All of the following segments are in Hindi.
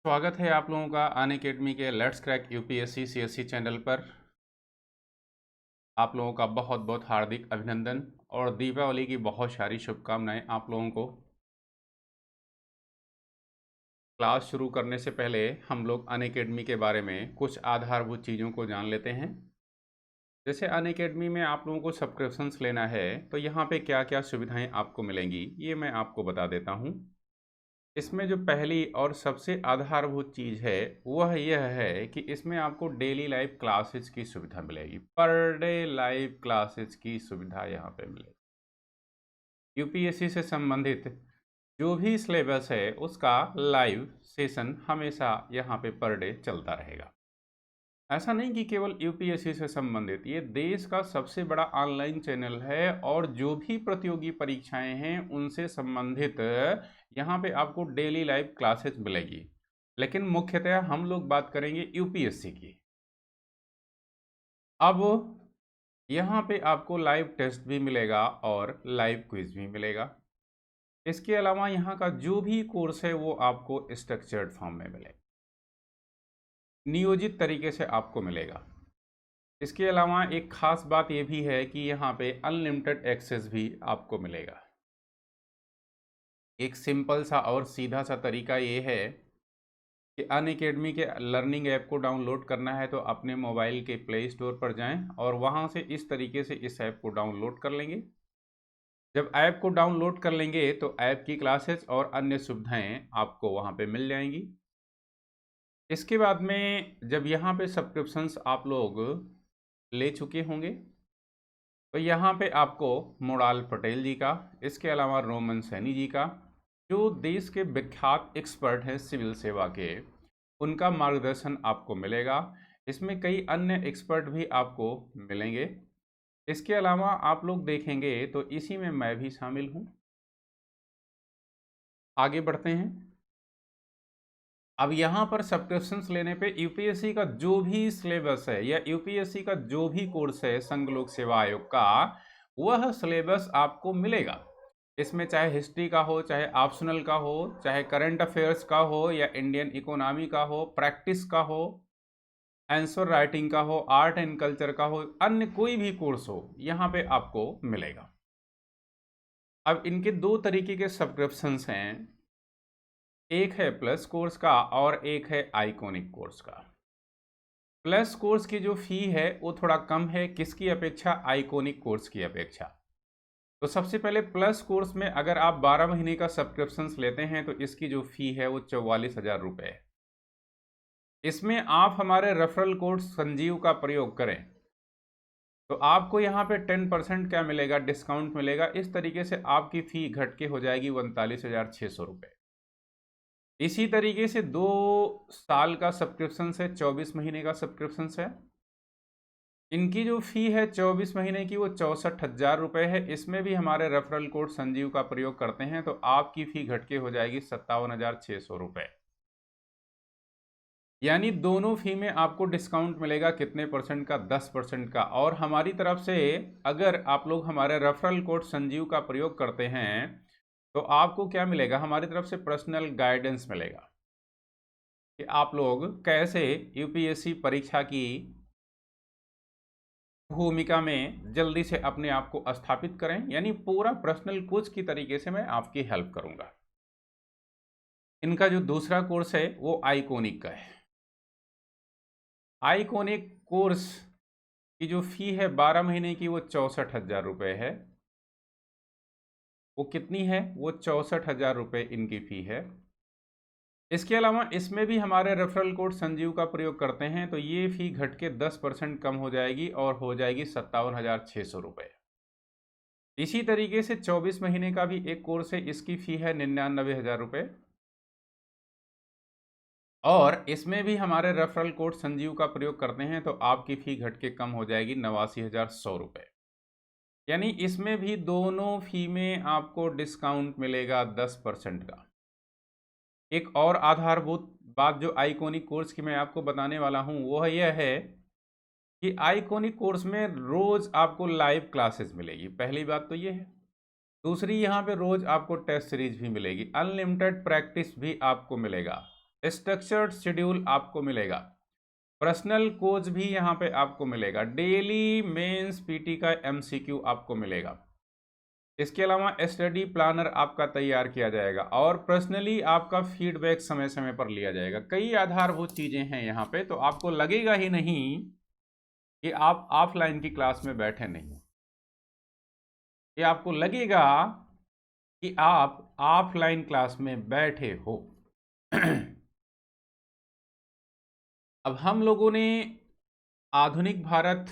स्वागत है आप लोगों का अनअकैडमी के let's crack UPSC CSC channel पर। आप लोगों का बहुत बहुत हार्दिक अभिनंदन और दीपावली की बहुत सारी शुभकामनाएं आप लोगों को। क्लास शुरू करने से पहले हम लोग अनअकैडमी के बारे में कुछ आधारभूत चीज़ों को जान लेते हैं। जैसे अनअकैडमी में आप लोगों को सब्सक्रिप्शंस लेना है तो यहाँ पे क्या क्या सुविधाएं आपको मिलेंगी ये मैं आपको बता देता हूँ। इसमें जो पहली और सबसे आधारभूत चीज़ है वह यह है कि इसमें आपको डेली लाइव क्लासेस की सुविधा मिलेगी। पर डे लाइव क्लासेस की सुविधा यहाँ पे मिलेगी। यूपीएससी से संबंधित जो भी सिलेबस है उसका लाइव सेशन हमेशा यहाँ पे पर डे चलता रहेगा। ऐसा नहीं कि केवल यूपीएससी से संबंधित, ये देश का सबसे बड़ा ऑनलाइन चैनल है और जो भी प्रतियोगी परीक्षाएं हैं उनसे संबंधित यहाँ पे आपको डेली लाइव क्लासेस मिलेगी। लेकिन मुख्यतः हम लोग बात करेंगे यूपीएससी की। अब यहाँ पे आपको लाइव टेस्ट भी मिलेगा और लाइव क्विज भी मिलेगा। इसके अलावा यहाँ का जो भी कोर्स है वो आपको स्ट्रक्चर्ड फॉर्म में मिलेगा, नियोजित तरीके से आपको मिलेगा। इसके अलावा एक ख़ास बात ये भी है कि यहाँ पे अनलिमिटेड एक्सेस भी आपको मिलेगा। एक सिंपल सा और सीधा सा तरीका ये है कि अनअकैडमी के लर्निंग ऐप को डाउनलोड करना है तो अपने मोबाइल के प्ले स्टोर पर जाएं और वहाँ से इस तरीके से इस ऐप को डाउनलोड कर लेंगे। जब ऐप को डाउनलोड कर लेंगे तो ऐप की क्लासेस और अन्य सुविधाएं आपको वहाँ पे मिल जाएंगी। इसके बाद में जब यहाँ पे सब्सक्रिप्शंस आप लोग ले चुके होंगे तो यहाँ पे आपको मोराल पटेल जी का, इसके अलावा रोमन सैनी जी का, जो देश के विख्यात एक्सपर्ट हैं सिविल सेवा के, उनका मार्गदर्शन आपको मिलेगा। इसमें कई अन्य एक्सपर्ट भी आपको मिलेंगे। इसके अलावा आप लोग देखेंगे तो इसी में मैं भी शामिल हूँ। आगे बढ़ते हैं। अब यहाँ पर सब्सक्रिप्शंस लेने पे यूपीएससी का जो भी सिलेबस है या यूपीएससी का जो भी कोर्स है संघ लोक सेवा आयोग का, वह सिलेबस आपको मिलेगा। इसमें चाहे हिस्ट्री का हो, चाहे ऑप्शनल का हो, चाहे करंट अफेयर्स का हो या इंडियन इकोनॉमी का हो, प्रैक्टिस का हो, आंसर राइटिंग का हो, आर्ट एंड कल्चर का हो, अन्य कोई भी कोर्स हो, यहाँ पे आपको मिलेगा। अब इनके दो तरीके के सब्सक्रिप्शंस हैं, एक है प्लस कोर्स का और एक है आइकॉनिक कोर्स का। प्लस कोर्स की जो फी है वो थोड़ा कम है, किसकी अपेक्षा? आइकॉनिक कोर्स की अपेक्षा। तो सबसे पहले प्लस कोर्स में अगर आप 12 महीने का सब्सक्रिप्शंस लेते हैं तो इसकी जो फी है वो 44,000 रुपये है। इसमें आप हमारे रेफरल कोड संजीव का प्रयोग करें तो आपको यहाँ पे 10% क्या मिलेगा? डिस्काउंट मिलेगा। इस तरीके से आपकी फ़ी घट के हो जाएगी 39,600 रुपये। इसी तरीके से 2 साल का सब्सक्रिप्शन है, 24 महीने का सब्सक्रिप्शन है। इनकी जो फ़ी है 24 महीने की वो 64,000 रुपये है। इसमें भी हमारे रेफरल कोड संजीव का प्रयोग करते हैं तो आपकी फ़ी घट के हो जाएगी 57,600 रुपये। यानी दोनों फ़ी में आपको डिस्काउंट मिलेगा कितने परसेंट का? 10% का। और हमारी तरफ से अगर आप लोग हमारे रेफरल कोड संजीव का प्रयोग करते हैं तो आपको क्या मिलेगा? हमारी तरफ से पर्सनल गाइडेंस मिलेगा कि आप लोग कैसे यूपीएससी परीक्षा की भूमिका में जल्दी से अपने आप को स्थापित करें। यानी पूरा पर्सनल कोच की तरीके से मैं आपकी हेल्प करूंगा। इनका जो दूसरा कोर्स है वो आइकॉनिक का है। आइकॉनिक कोर्स की जो फ़ी है 12 महीने की वो 64,000 रुपये है। वो कितनी है? वो 64,000 रुपये इनकी फ़ी है। इसके अलावा इसमें भी हमारे रेफरल कोड संजीव का प्रयोग करते हैं तो ये फ़ी घट के 10% कम हो जाएगी और हो जाएगी 57,600 रुपये। इसी तरीके से 24 महीने का भी एक कोर्स है, इसकी फ़ी है 99,000 रुपये और इसमें भी हमारे रेफरल कोड संजीव का प्रयोग करते हैं तो आपकी फ़ी घट के कम हो जाएगी 89,100 रुपये। यानी इसमें भी दोनों फ़ी में आपको डिस्काउंट मिलेगा 10% का। एक और आधारभूत बात जो आइकॉनिक कोर्स की मैं आपको बताने वाला हूँ वो यह है कि आइकॉनिक कोर्स में रोज़ आपको लाइव क्लासेस मिलेगी। पहली बात तो ये है। दूसरी, यहाँ पे रोज़ आपको टेस्ट सीरीज भी मिलेगी, अनलिमिटेड प्रैक्टिस भी आपको मिलेगा। स्ट्रक्चर्ड शेड्यूल आपको मिलेगा, पर्सनल कोच भी यहाँ पे आपको मिलेगा, डेली मेंस पीटी का एमसीक्यू आपको मिलेगा। इसके अलावा स्टडी प्लानर आपका तैयार किया जाएगा और पर्सनली आपका फीडबैक समय समय पर लिया जाएगा। कई आधारभूत चीजें हैं यहाँ पे, तो आपको लगेगा ही नहीं कि आप ऑफलाइन की क्लास में बैठे नहीं, ये आपको लगेगा कि आप ऑफलाइन क्लास में बैठे हो। अब हम लोगों ने आधुनिक भारत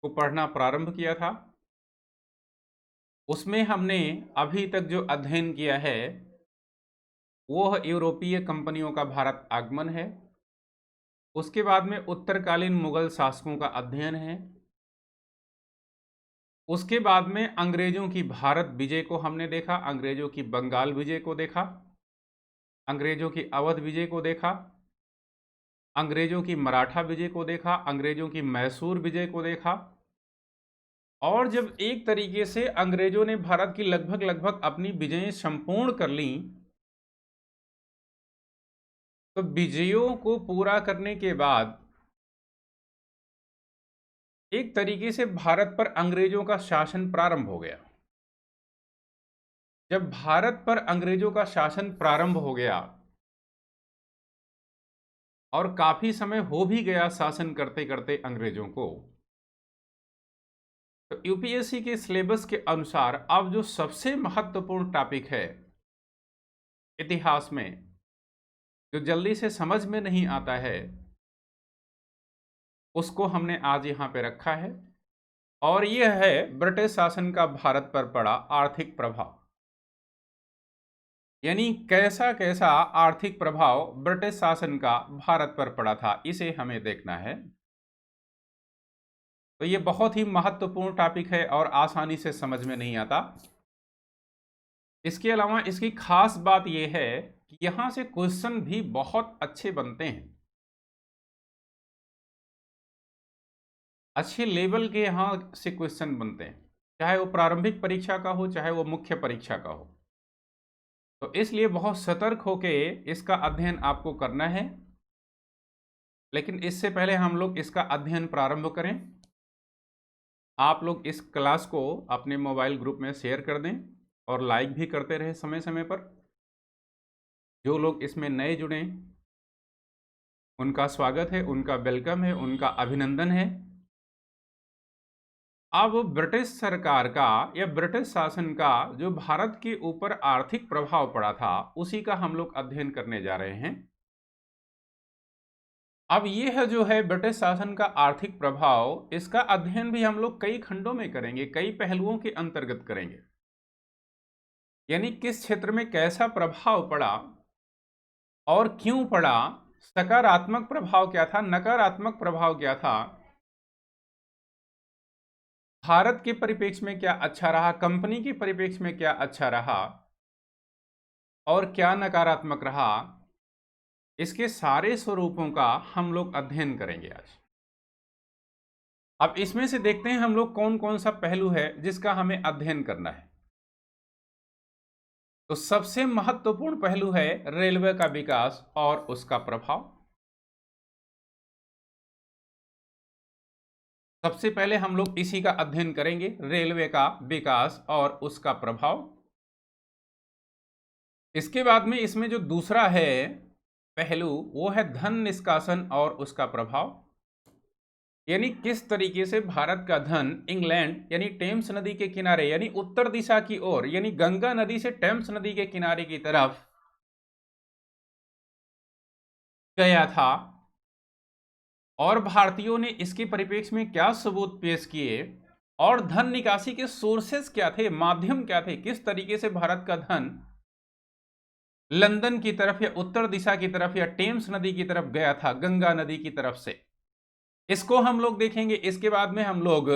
को पढ़ना प्रारंभ किया था, उसमें हमने अभी तक जो अध्ययन किया है वो यूरोपीय कंपनियों का भारत आगमन है, उसके बाद में उत्तरकालीन मुगल शासकों का अध्ययन है, उसके बाद में अंग्रेजों की भारत विजय को हमने देखा, अंग्रेजों की बंगाल विजय को देखा, अंग्रेजों की अवध विजय को देखा, अंग्रेजों की मराठा विजय को देखा, अंग्रेजों की मैसूर विजय को देखा। और जब एक तरीके से अंग्रेजों ने भारत की लगभग अपनी विजयें संपूर्ण कर ली, तो विजयों को पूरा करने के बाद एक तरीके से भारत पर अंग्रेजों का शासन प्रारंभ हो गया। जब भारत पर अंग्रेजों का शासन प्रारंभ हो गया और काफी समय हो भी गया शासन करते करते अंग्रेजों को, तो यूपीएससी के सिलेबस के अनुसार अब जो सबसे महत्वपूर्ण टॉपिक है इतिहास में, जो जल्दी से समझ में नहीं आता है, उसको हमने आज यहां पे रखा है, और यह है ब्रिटिश शासन का भारत पर पड़ा आर्थिक प्रभाव। यानी कैसा कैसा आर्थिक प्रभाव ब्रिटिश शासन का भारत पर पड़ा था, इसे हमें देखना है। तो ये बहुत ही महत्वपूर्ण टॉपिक है और आसानी से समझ में नहीं आता। इसके अलावा इसकी खास बात यह है कि यहां से क्वेश्चन भी बहुत अच्छे बनते हैं, अच्छे लेवल के यहां से क्वेश्चन बनते हैं, चाहे वो प्रारंभिक परीक्षा का हो चाहे वो मुख्य परीक्षा का हो। तो इसलिए बहुत सतर्क होके इसका अध्ययन आपको करना है। लेकिन इससे पहले हम लोग इसका अध्ययन प्रारंभ करें, आप लोग इस क्लास को अपने मोबाइल ग्रुप में शेयर कर दें और लाइक भी करते रहे समय समय पर। जो लोग इसमें नए जुड़े उनका स्वागत है, उनका वेलकम है, उनका अभिनंदन है। अब ब्रिटिश सरकार का या ब्रिटिश शासन का जो भारत के ऊपर आर्थिक प्रभाव पड़ा था, उसी का हम लोग अध्ययन करने जा रहे हैं। अब यह जो है ब्रिटिश शासन का आर्थिक प्रभाव, इसका अध्ययन भी हम लोग कई खंडों में करेंगे, कई पहलुओं के अंतर्गत करेंगे। यानी किस क्षेत्र में कैसा प्रभाव पड़ा और क्यों पड़ा, सकारात्मक प्रभाव क्या था, नकारात्मक प्रभाव क्या था, भारत के परिप्रेक्ष्य में क्या अच्छा रहा, कंपनी के परिप्रेक्ष्य में क्या अच्छा रहा और क्या नकारात्मक रहा, इसके सारे स्वरूपों का हम लोग अध्ययन करेंगे आज। अब इसमें से देखते हैं हम लोग कौन कौन सा पहलू है जिसका हमें अध्ययन करना है। तो सबसे महत्वपूर्ण पहलू है रेलवे का विकास और उसका प्रभाव। सबसे पहले हम लोग इसी का अध्ययन करेंगे, रेलवे का विकास और उसका प्रभाव। इसके बाद में इसमें जो दूसरा है पहलू, वो है धन निष्कासन और उसका प्रभाव। यानी किस तरीके से भारत का धन इंग्लैंड यानी टेम्स नदी के किनारे यानी उत्तर दिशा की ओर, यानी गंगा नदी से टेम्स नदी के किनारे की तरफ गया था, और भारतीयों ने इसके परिप्रेक्ष्य में क्या सबूत पेश किए और धन निकासी के सोर्सेस क्या थे, माध्यम क्या थे, किस तरीके से भारत का धन लंदन की तरफ या उत्तर दिशा की तरफ या टेम्स नदी की तरफ गया था, गंगा नदी की तरफ से, इसको हम लोग देखेंगे। इसके बाद में हम लोग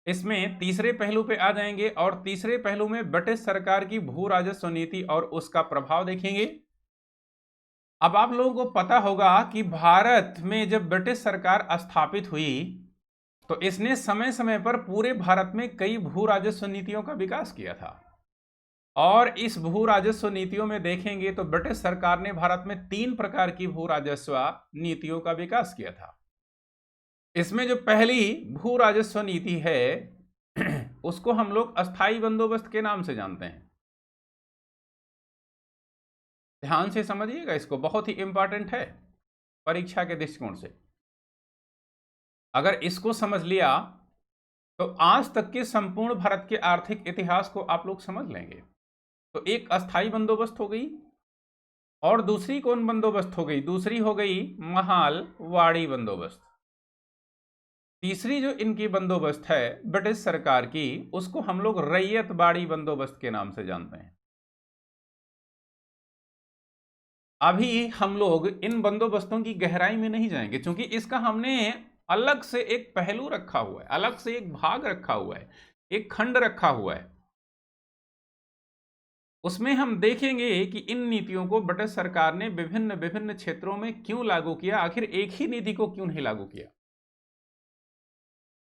इसमें तीसरे पहलू पे आ जाएंगे और तीसरे पहलू में ब्रिटिश सरकार की भू राजस्व नीति और उसका प्रभाव देखेंगे। अब आप लोगों को पता होगा कि भारत में जब ब्रिटिश सरकार स्थापित हुई तो इसने समय समय पर पूरे भारत में कई भू राजस्व नीतियों का विकास किया था। और इस भू राजस्व नीतियों में देखेंगे तो ब्रिटिश सरकार ने भारत में 3 प्रकार की भू राजस्व नीतियों का विकास किया था। इसमें जो पहली भू राजस्व नीति है उसको हम लोग अस्थाई बंदोबस्त के नाम से जानते हैं। ध्यान से समझिएगा, इसको बहुत ही इंपॉर्टेंट है परीक्षा के दृष्टिकोण से। अगर इसको समझ लिया तो आज तक के संपूर्ण भारत के आर्थिक इतिहास को आप लोग समझ लेंगे। तो एक अस्थाई बंदोबस्त हो गई, और दूसरी कौन बंदोबस्त हो गई? दूसरी हो गई महालवाड़ी बंदोबस्त। तीसरी जो इनकी बंदोबस्त है ब्रिटिश सरकार की, उसको हम लोग रैयतवाड़ी बंदोबस्त के नाम से जानते हैं। अभी हम लोग इन बंदोबस्तों की गहराई में नहीं जाएंगे, क्योंकि इसका हमने अलग से एक पहलू रखा हुआ है, अलग से एक भाग रखा हुआ है, एक खंड रखा हुआ है। उसमें हम देखेंगे कि इन नीतियों को ब्रिटिश सरकार ने विभिन्न विभिन्न क्षेत्रों में क्यों लागू किया, आखिर एक ही नीति को क्यों नहीं लागू किया,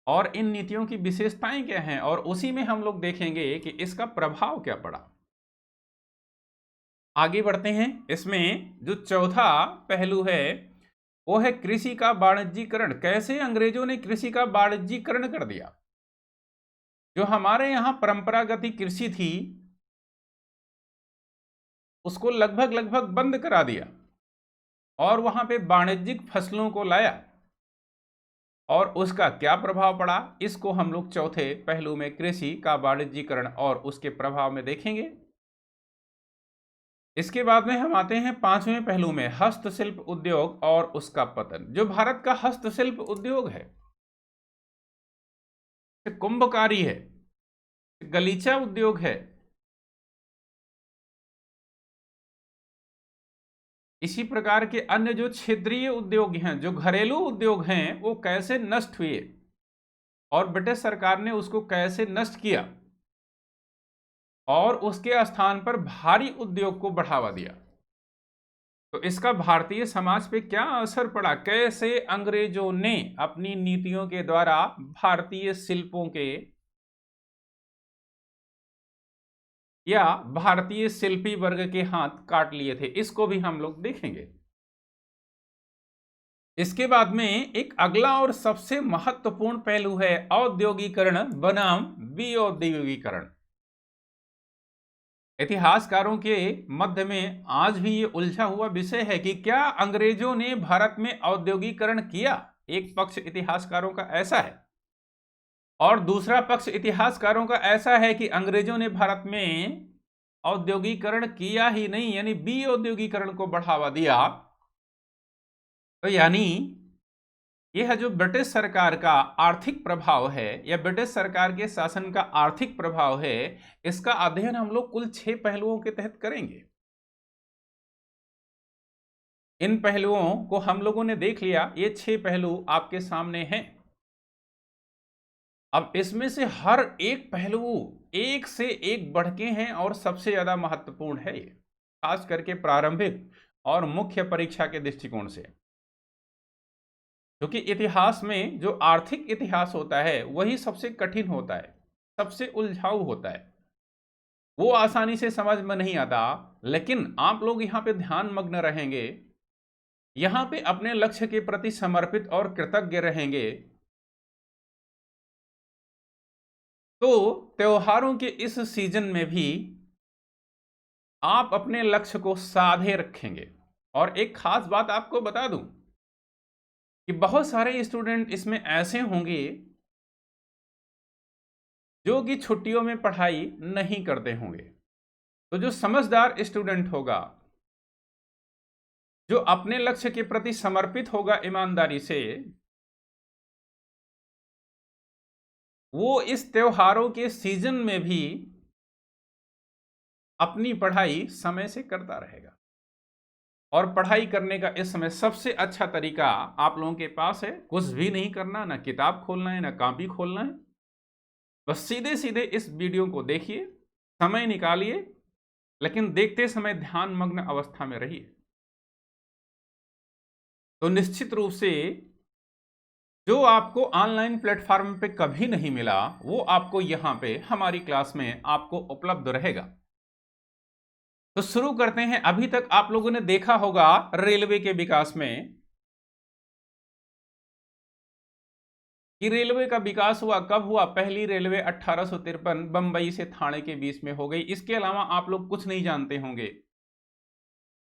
और इन नीतियों की विशेषताएं क्या हैं, और उसी में हम लोग देखेंगे कि इसका प्रभाव क्या पड़ा। आगे बढ़ते हैं। इसमें जो चौथा पहलू है वो है कृषि का वाणिज्यीकरण। कैसे अंग्रेजों ने कृषि का वाणिज्यीकरण कर दिया। जो हमारे यहां परंपरागत कृषि थी उसको लगभग बंद करा दिया और वहां पे वाणिज्यिक फसलों को लाया, और उसका क्या प्रभाव पड़ा, इसको हम लोग चौथे पहलू में कृषि का वाणिज्यीकरण और उसके प्रभाव में देखेंगे। इसके बाद में हम आते हैं पांचवें पहलू में, हस्तशिल्प उद्योग और उसका पतन। जो भारत का हस्तशिल्प उद्योग है, कुंभकारी है, गलीचा उद्योग है, इसी प्रकार के अन्य जो क्षेत्रीय उद्योग हैं, जो घरेलू उद्योग हैं, वो कैसे नष्ट हुए और ब्रिटिश सरकार ने उसको कैसे नष्ट किया और उसके स्थान पर भारी उद्योग को बढ़ावा दिया। तो इसका भारतीय समाज पे क्या असर पड़ा, कैसे अंग्रेजों ने अपनी नीतियों के द्वारा भारतीय शिल्पों के या भारतीय शिल्पी वर्ग के हाथ काट लिए थे, इसको भी हम लोग देखेंगे। इसके बाद में एक अगला और सबसे महत्वपूर्ण पहलू है औद्योगिकरण बनाम विऔद्योगिकरण। इतिहासकारों के मध्य में आज भी ये उलझा हुआ विषय है कि क्या अंग्रेजों ने भारत में औद्योगिकरण किया। एक पक्ष इतिहासकारों का ऐसा है और दूसरा पक्ष इतिहासकारों का ऐसा है कि अंग्रेजों ने भारत में औद्योगिकरण किया ही नहीं, यानी विऔद्योगिकरण को बढ़ावा दिया। तो यानी यह जो ब्रिटिश सरकार का आर्थिक प्रभाव है या ब्रिटिश सरकार के शासन का आर्थिक प्रभाव है, इसका अध्ययन हम लोग कुल 6 पहलुओं के तहत करेंगे। इन पहलुओं को हम लोगों ने देख लिया, ये 6 पहलू आपके सामने हैं। अब इसमें से हर एक पहलू एक से एक बढ़ के हैं और सबसे ज्यादा महत्वपूर्ण है ये, खास करके प्रारंभिक और मुख्य परीक्षा के दृष्टिकोण से। क्योंकि इतिहास में जो आर्थिक इतिहास होता है वही सबसे कठिन होता है, सबसे उलझाऊ होता है, वो आसानी से समझ में नहीं आता। लेकिन आप लोग यहाँ पे ध्यान मग्न रहेंगे, यहाँ पे अपने लक्ष्य के प्रति समर्पित और कृतज्ञ रहेंगे, तो त्योहारों के इस सीजन में भी आप अपने लक्ष्य को साधे रखेंगे। और एक खास बात आपको बता दूं कि बहुत सारे स्टूडेंट इसमें ऐसे होंगे जो कि छुट्टियों में पढ़ाई नहीं करते होंगे। तो जो समझदार स्टूडेंट होगा, जो अपने लक्ष्य के प्रति समर्पित होगा ईमानदारी से, वो इस त्योहारों के सीजन में भी अपनी पढ़ाई समय से करता रहेगा। और पढ़ाई करने का इस समय सबसे अच्छा तरीका आप लोगों के पास है, कुछ भी नहीं करना, ना किताब खोलना है ना कॉपी खोलना है, बस सीधे सीधे इस वीडियो को देखिए, समय निकालिए, लेकिन देखते समय ध्यान मग्न अवस्था में रहिए। तो निश्चित रूप से जो आपको ऑनलाइन प्लेटफॉर्म पे कभी नहीं मिला वो आपको यहाँ पे हमारी क्लास में आपको उपलब्ध रहेगा। तो शुरू करते हैं। अभी तक आप लोगों ने देखा होगा रेलवे के विकास में कि रेलवे का विकास हुआ कब हुआ। पहली रेलवे 1853 बंबई से ठाणे के बीच में हो गई। इसके अलावा आप लोग कुछ नहीं जानते होंगे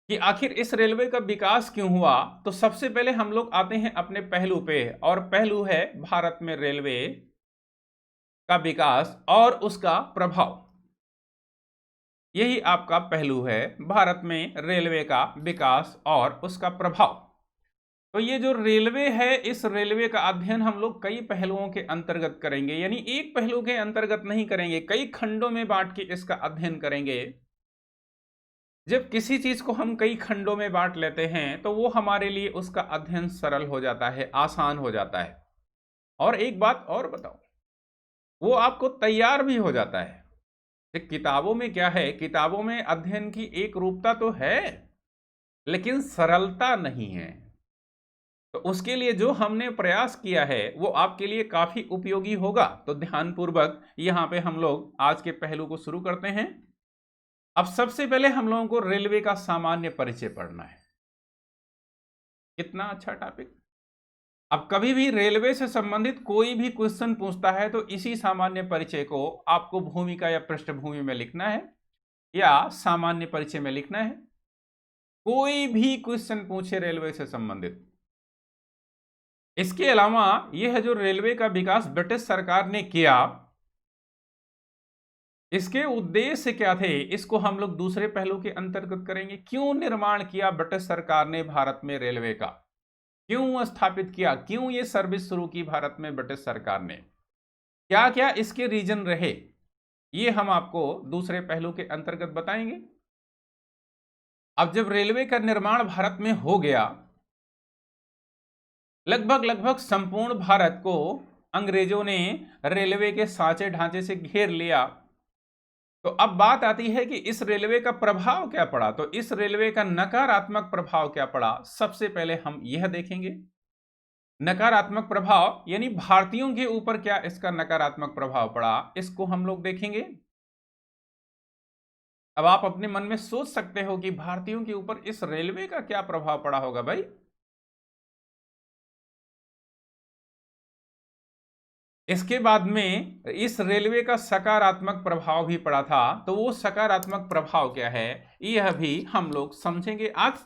कि आखिर इस रेलवे का विकास क्यों हुआ। तो सबसे पहले हम लोग आते हैं अपने पहलू पे, और पहलू है भारत में रेलवे का विकास और उसका प्रभाव। यही आपका पहलू है, भारत में रेलवे का विकास और उसका प्रभाव। तो ये जो रेलवे है, इस रेलवे का अध्ययन हम लोग कई पहलुओं के अंतर्गत करेंगे, यानी एक पहलू के अंतर्गत नहीं करेंगे, कई खंडों में बांट के इसका अध्ययन करेंगे। जब किसी चीज को हम कई खंडों में बांट लेते हैं तो वो हमारे लिए उसका अध्ययन सरल हो जाता है, आसान हो जाता है। और एक बात और बताओ, वो आपको तैयार भी हो जाता है। किताबों में क्या है, किताबों में अध्ययन की एक रूपता तो है लेकिन सरलता नहीं है। तो उसके लिए जो हमने प्रयास किया है वो आपके लिए काफी उपयोगी होगा। तो ध्यानपूर्वक यहां पे हम लोग आज के पहलू को शुरू करते हैं। अब सबसे पहले हम लोगों को रेलवे का सामान्य परिचय पढ़ना है। कितना अच्छा टॉपिक। अब कभी भी रेलवे से संबंधित कोई भी क्वेश्चन पूछता है तो इसी सामान्य परिचय को आपको भूमिका या पृष्ठभूमि में लिखना है या सामान्य परिचय में लिखना है। कोई भी क्वेश्चन पूछे रेलवे से संबंधित। इसके अलावा यह जो रेलवे का विकास ब्रिटिश सरकार ने किया, इसके उद्देश्य क्या थे, इसको हम लोग दूसरे पहलू के अंतर्गत करेंगे। क्यों निर्माण किया ब्रिटिश सरकार ने भारत में रेलवे का, क्यों स्थापित किया, क्यों ये सर्विस शुरू की भारत में ब्रिटिश सरकार ने, क्या क्या इसके रीजन रहे, ये हम आपको दूसरे पहलू के अंतर्गत बताएंगे। अब जब रेलवे का निर्माण भारत में हो गया, लगभग संपूर्ण भारत को अंग्रेजों ने रेलवे के सांचे ढांचे से घेर लिया। तो अब बात आती है कि इस रेलवे का प्रभाव क्या पड़ा। तो इस रेलवे का नकारात्मक प्रभाव क्या पड़ा, सबसे पहले हम यह देखेंगे। नकारात्मक प्रभाव यानी भारतीयों के ऊपर क्या इसका नकारात्मक प्रभाव पड़ा, इसको हम लोग देखेंगे। अब आप अपने मन में सोच सकते हो कि भारतीयों के ऊपर इस रेलवे का क्या प्रभाव पड़ा होगा भाई। इसके बाद में इस रेलवे का सकारात्मक प्रभाव भी पड़ा था। तो वो सकारात्मक प्रभाव क्या है, यह भी हम लोग समझेंगे आज।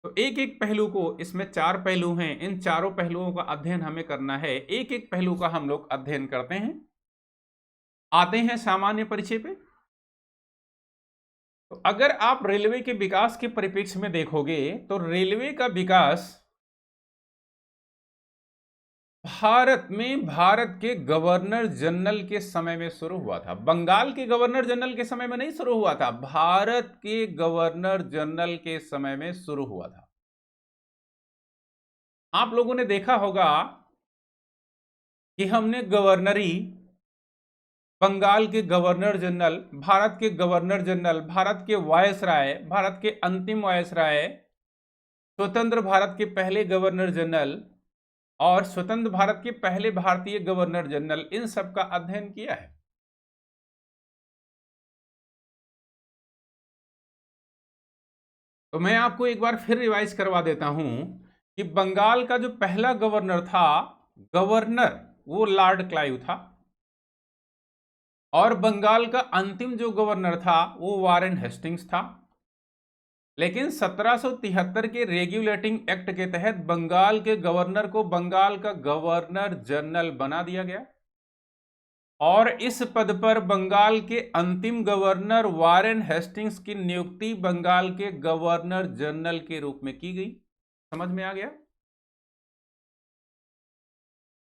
तो एक एक पहलू को, इसमें 4 पहलू हैं, इन चारों पहलुओं का अध्ययन हमें करना है। एक एक पहलू का हम लोग अध्ययन करते हैं। आते हैं सामान्य परिचय पे। तो अगर आप रेलवे के विकास के परिप्रेक्ष्य में देखोगे तो रेलवे का विकास भारत में भारत के गवर्नर जनरल के समय में शुरू हुआ था। बंगाल के गवर्नर जनरल के समय में नहीं शुरू हुआ था, भारत के गवर्नर जनरल के समय में शुरू हुआ था। आप लोगों ने देखा होगा कि हमने गवर्नरी, बंगाल के गवर्नर जनरल, भारत के गवर्नर जनरल, भारत के वायसराय, भारत के अंतिम वायसराय, स्वतंत्र भारत के पहले गवर्नर जनरल और स्वतंत्र भारत के पहले भारतीय गवर्नर जनरल, इन सब का अध्ययन किया है। तो मैं आपको एक बार फिर रिवाइज करवा देता हूं कि बंगाल का जो पहला गवर्नर था, गवर्नर वो लॉर्ड क्लाइव था, और बंगाल का अंतिम जो गवर्नर था वो वारेन हेस्टिंग्स था। लेकिन 1773 के रेगुलेटिंग एक्ट के तहत बंगाल के गवर्नर को बंगाल का गवर्नर जनरल बना दिया गया, और इस पद पर बंगाल के अंतिम गवर्नर वारेन हेस्टिंग्स की नियुक्ति बंगाल के गवर्नर जनरल के रूप में की गई। समझ में आ गया।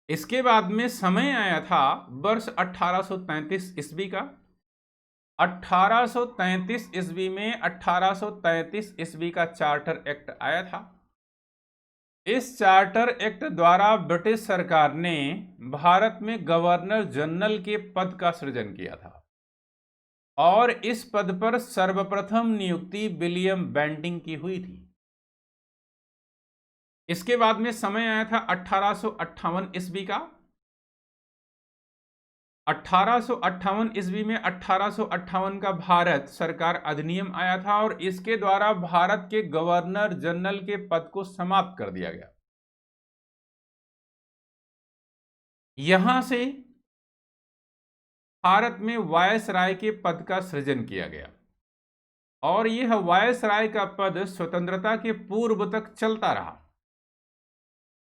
इसके बाद में समय आया था वर्ष 1833 ईस्वी का। 1833 ईस्वी में 1833 ईस्वी का चार्टर एक्ट आया था। इस चार्टर एक्ट द्वारा ब्रिटिश सरकार ने भारत में गवर्नर जनरल के पद का सृजन किया था, और इस पद पर सर्वप्रथम नियुक्ति विलियम बेंटिंग की हुई थी। इसके बाद में समय आया था 1858 ईस्वी का। 1858 ईस्वी में 1858 का भारत सरकार अधिनियम आया था और इसके द्वारा भारत के गवर्नर जनरल के पद को समाप्त कर दिया गया। यहां से भारत में वायसराय के पद का सृजन किया गया और यह वायसराय का पद स्वतंत्रता के पूर्व तक चलता रहा।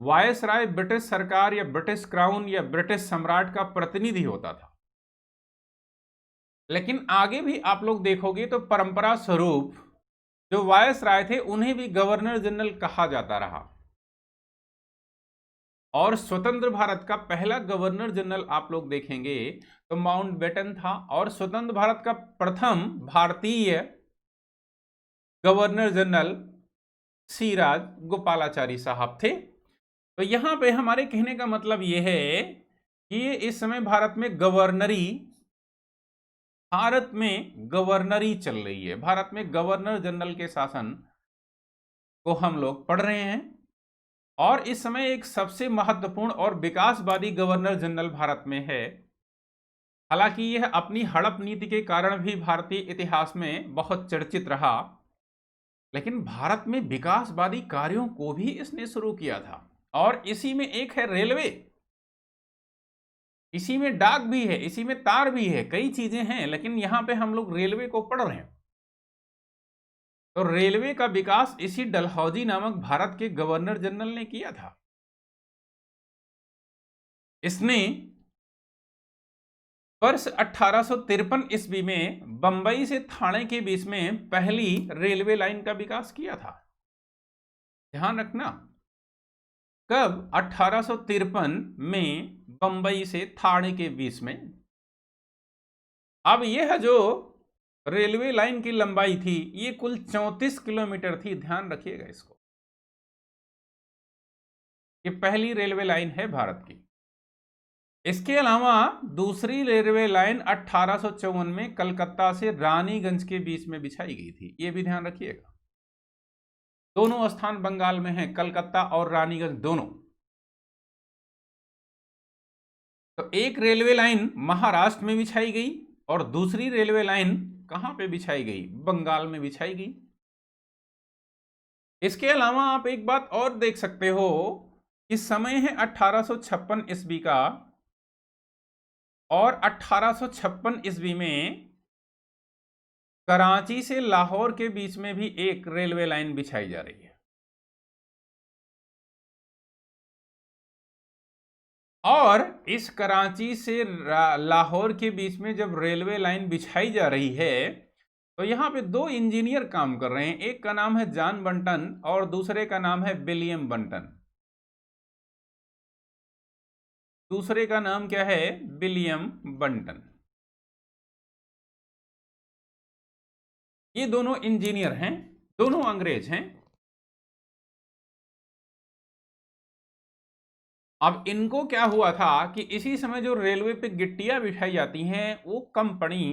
वायसराय ब्रिटिश सरकार या ब्रिटिश क्राउन या ब्रिटिश सम्राट का प्रतिनिधि होता था, लेकिन आगे भी आप लोग देखोगे तो परंपरा स्वरूप जो वायसराय थे उन्हें भी गवर्नर जनरल कहा जाता रहा और स्वतंत्र भारत का पहला गवर्नर जनरल आप लोग देखेंगे तो माउंटबेटन था और स्वतंत्र भारत का प्रथम भारतीय गवर्नर जनरल सी राजगोपालाचारी साहब थे। तो यहां पे हमारे कहने का मतलब यह है कि इस समय भारत में गवर्नरी चल रही है। भारत में गवर्नर जनरल के शासन को हम लोग पढ़ रहे हैं और इस समय एक सबसे महत्वपूर्ण और विकासवादी गवर्नर जनरल भारत में है। हालांकि यह अपनी हड़प नीति के कारण भी भारतीय इतिहास में बहुत चर्चित रहा, लेकिन भारत में विकासवादी कार्यों को भी इसने शुरू किया था और इसी में एक है रेलवे, इसी में डाक भी है, इसी में तार भी है, कई चीजें हैं, लेकिन यहां पे हम लोग रेलवे को पढ़ रहे हैं। तो रेलवे का विकास इसी डलहौजी नामक भारत के गवर्नर जनरल ने किया था। इसने वर्ष 1853 ईस्वी में बंबई से थाने के बीच में पहली रेलवे लाइन का विकास किया था। ध्यान रखना, कब? 1853 में बंबई से थाने के बीच में। अब यह जो रेलवे लाइन की लंबाई थी ये कुल 34 किलोमीटर थी। ध्यान रखिएगा इसको, ये पहली रेलवे लाइन है भारत की। इसके अलावा दूसरी रेलवे लाइन 1854 में कलकत्ता से रानीगंज के बीच में बिछाई गई थी, ये भी ध्यान रखिएगा। दोनों स्थान बंगाल में हैं, कलकत्ता और रानीगंज दोनों। तो एक रेलवे लाइन महाराष्ट्र में बिछाई गई और दूसरी रेलवे लाइन कहां पे बिछाई गई? बंगाल में बिछाई गई। इसके अलावा आप एक बात और देख सकते हो कि समय है 1856 ईस्वी का और 1856 ईस्वी में कराची से लाहौर के बीच में भी एक रेलवे लाइन बिछाई जा रही है। और इस कराची से लाहौर के बीच में जब रेलवे लाइन बिछाई जा रही है तो यहां पे दो इंजीनियर काम कर रहे हैं, एक का नाम है जॉन बंटन और दूसरे का नाम है विलियम बंटन। दूसरे का नाम क्या है? विलियम बंटन। ये दोनों इंजीनियर हैं, दोनों अंग्रेज हैं। अब इनको क्या हुआ था कि इसी समय जो रेलवे पे गिट्टियां बिछाई जाती हैं वो कम पड़ी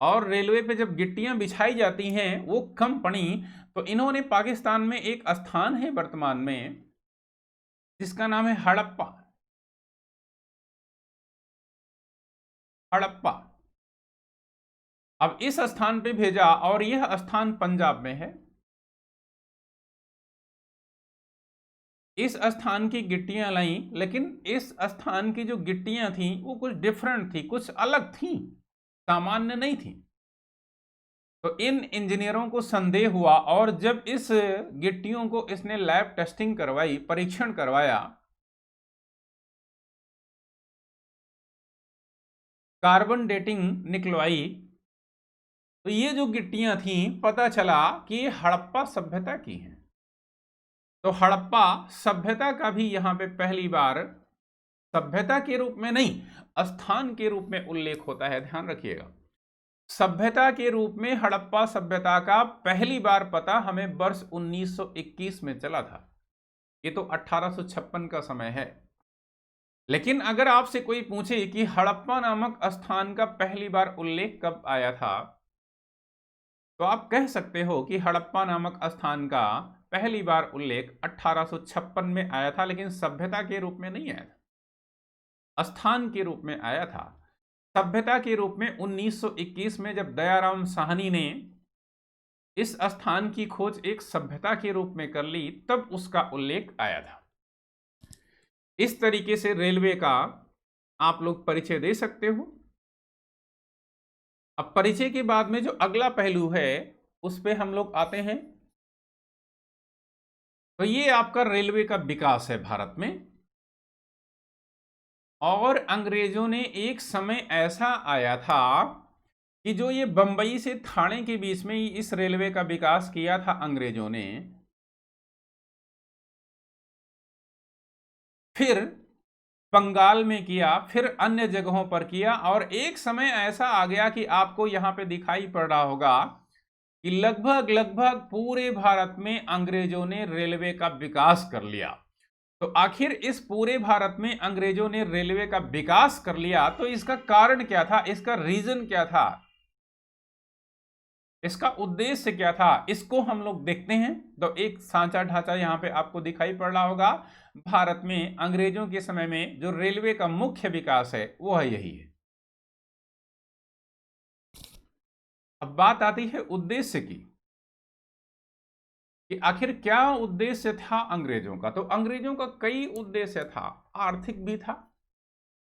और रेलवे पे जब गिट्टियां बिछाई जाती हैं वो कम पड़ी तो इन्होंने पाकिस्तान में एक स्थान है वर्तमान में जिसका नाम है हड़प्पा। हड़प्पा अब इस स्थान पे भेजा और यह स्थान पंजाब में है। इस स्थान की गिट्टियां लाई, लेकिन इस स्थान की जो गिट्टियां थी वो कुछ डिफरेंट थी, कुछ अलग थी, सामान्य नहीं थी। तो इन इंजीनियरों को संदेह हुआ और जब इस गिट्टियों को इसने लैब टेस्टिंग करवाई, परीक्षण करवाया, कार्बन डेटिंग निकलवाई, तो ये जो गिट्टियां थी पता चला कि ये हड़प्पा सभ्यता की हैं। तो हड़प्पा सभ्यता का भी यहां पे पहली बार सभ्यता के रूप में नहीं, स्थान के रूप में उल्लेख होता है। ध्यान रखिएगा, सभ्यता के रूप में हड़प्पा सभ्यता का पहली बार पता हमें वर्ष 1921 में चला था। ये तो 1856 का समय है। लेकिन अगर आपसे कोई पूछे कि हड़प्पा नामक स्थान का पहली बार उल्लेख कब आया था, तो आप कह सकते हो कि हड़प्पा नामक स्थान का पहली बार उल्लेख 1856 में आया था, लेकिन सभ्यता के रूप में नहीं आया था। स्थान के रूप में आया था, सभ्यता के रूप में 1921 में जब दयाराम साहनी ने इस स्थान की खोज एक सभ्यता के रूप में कर ली, तब उसका उल्लेख आया था। इस तरीके से रेलवे का आप लोग परिचय दे सकते हो। अब परिचय के बाद में जो अगला पहलू है उस पे हम लोग आते हैं। तो ये आपका रेलवे का विकास है भारत में। और अंग्रेजों ने एक समय ऐसा आया था कि जो ये बंबई से ठाणे के बीच में ही इस रेलवे का विकास किया था अंग्रेजों ने, फिर बंगाल में किया, फिर अन्य जगहों पर किया, और एक समय ऐसा आ गया कि आपको यहां पे दिखाई पड़ रहा होगा कि लगभग लगभग पूरे भारत में अंग्रेजों ने रेलवे का विकास कर लिया। तो आखिर इस पूरे भारत में अंग्रेजों ने रेलवे का विकास कर लिया, तो इसका कारण क्या था, इसका रीजन क्या था, इसका उद्देश्य क्या था, इसको हम लोग देखते हैं। तो एक सांचा ढांचा यहां पे आपको दिखाई पड़ रहा होगा। भारत में अंग्रेजों के समय में जो रेलवे का मुख्य विकास है वो है यही है। अब बात आती है उद्देश्य की कि आखिर क्या उद्देश्य था अंग्रेजों का। तो अंग्रेजों का कई उद्देश्य था, आर्थिक भी था,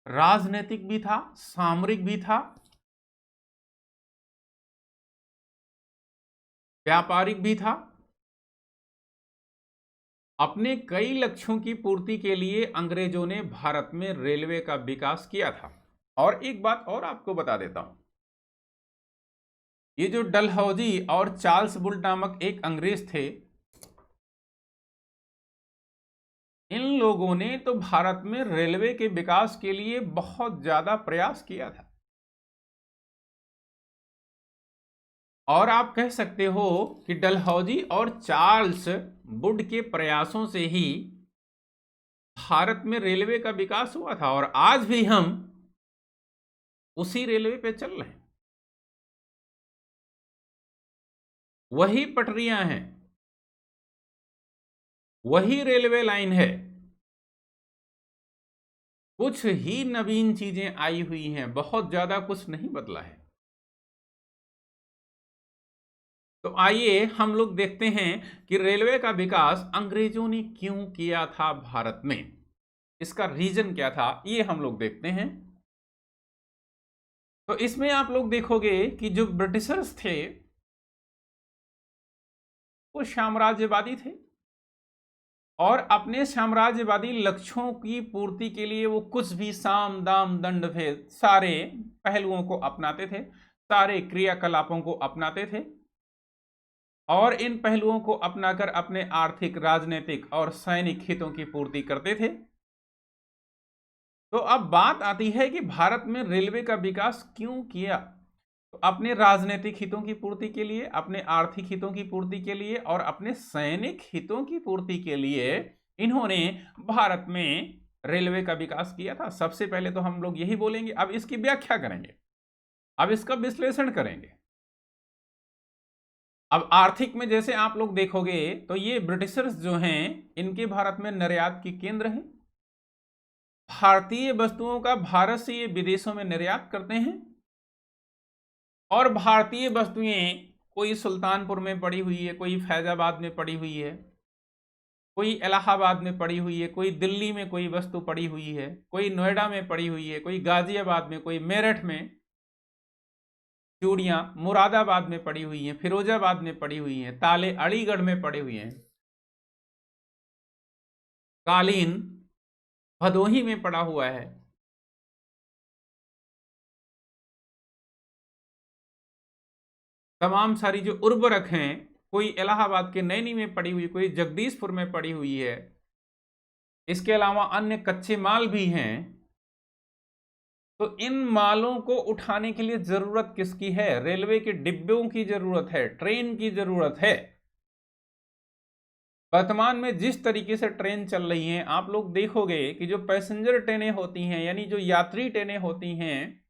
राजनीतिक भी था, सामरिक भी था, व्यापारिक भी था। अपने कई लक्ष्यों की पूर्ति के लिए अंग्रेजों ने भारत में रेलवे का विकास किया था। और एक बात और आपको बता देता हूं, ये जो डलहौजी और चार्ल्स बुल नामक एक अंग्रेज थे, इन लोगों ने तो भारत में रेलवे के विकास के लिए बहुत ज्यादा प्रयास किया था। और आप कह सकते हो कि डलहौजी और चार्ल्स बुड के प्रयासों से ही भारत में रेलवे का विकास हुआ था, और आज भी हम उसी रेलवे पे चल रहे हैं, वही पटरियां हैं, वही रेलवे लाइन है, कुछ ही नवीन चीजें आई हुई हैं, बहुत ज्यादा कुछ नहीं बदला है। तो आइए हम लोग देखते हैं कि रेलवे का विकास अंग्रेजों ने क्यों किया था भारत में, इसका रीजन क्या था, ये हम लोग देखते हैं। तो इसमें आप लोग देखोगे कि जो ब्रिटिशर्स थे वो साम्राज्यवादी थे, और अपने साम्राज्यवादी लक्ष्यों की पूर्ति के लिए वो कुछ भी साम दाम दंड भेद सारे पहलुओं को अपनाते थे, सारे क्रियाकलापों को अपनाते थे, और इन पहलुओं को अपनाकर अपने आर्थिक, राजनीतिक और सैनिक हितों की पूर्ति करते थे। तो अब बात आती है कि भारत में रेलवे का विकास क्यों किया। तो अपने राजनीतिक हितों की पूर्ति के लिए, अपने आर्थिक हितों की पूर्ति के लिए, और अपने सैनिक हितों की पूर्ति के लिए इन्होंने भारत में रेलवे का विकास किया था। सबसे पहले तो हम लोग यही बोलेंगे, अब इसकी व्याख्या करेंगे, अब इसका विश्लेषण करेंगे। अब आर्थिक में जैसे आप लोग देखोगे तो ये ब्रिटिशर्स जो हैं इनके भारत में निर्यात के केंद्र हैं। भारतीय वस्तुओं का भारत से ये विदेशों में निर्यात करते हैं, और भारतीय वस्तुएं कोई सुल्तानपुर में पड़ी हुई है, कोई फैजाबाद में पड़ी हुई है, कोई इलाहाबाद में पड़ी हुई है, कोई दिल्ली में कोई वस्तु पड़ी हुई है, कोई नोएडा में पड़ी हुई है, कोई गाजियाबाद में, कोई मेरठ में। चूड़ियां मुरादाबाद में पड़ी हुई हैं, फिरोजाबाद में पड़ी हुई हैं, ताले अलीगढ़ में पड़े हुए हैं, कालीन भदोही में पड़ा हुआ है। तमाम सारी जो उर्वरक हैं, कोई इलाहाबाद के नैनी में पड़ी हुई, कोई जगदीशपुर में पड़ी हुई है। इसके अलावा अन्य कच्चे माल भी हैं। तो इन मालों को उठाने के लिए जरूरत किसकी है, रेलवे के डिब्बों की जरूरत है, ट्रेन की जरूरत है। वर्तमान में जिस तरीके से ट्रेन चल रही हैं, आप लोग देखोगे कि जो पैसेंजर ट्रेनें होती हैं, यानी जो यात्री ट्रेनें होती हैं,